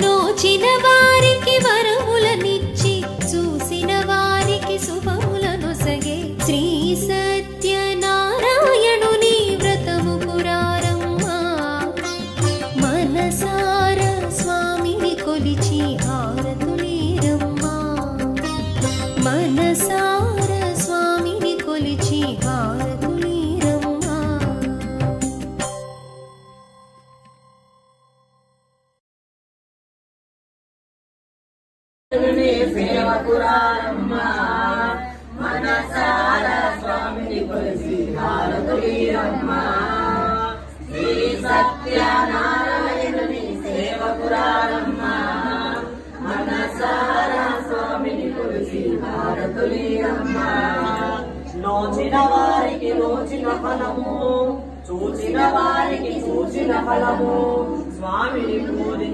నోచిన వారికి వరములనిచ్చి చూసిన వారికి శుభములనొసగే శ్రీ సత్యనారాయణుని వ్రతము పురారమ్మా మనసార స్వామిని కొలిచి హారతులీరమ్మా మనసార స్వామిని కొలిచి హారతులీరమ్మా సేవకురారమ్మా మనసార స్వామిని కొలిచి హారతులీరమ్మా శ్రీ సత్యనారాయణుని సేవకురారమ్మా మనసార స్వామిని కొలిచి హారతులీరమ్మా నోచిన వారికి నోచిన ఫలము చూచిన వారికి చూచిన ఫలము స్వామిని పూజించిన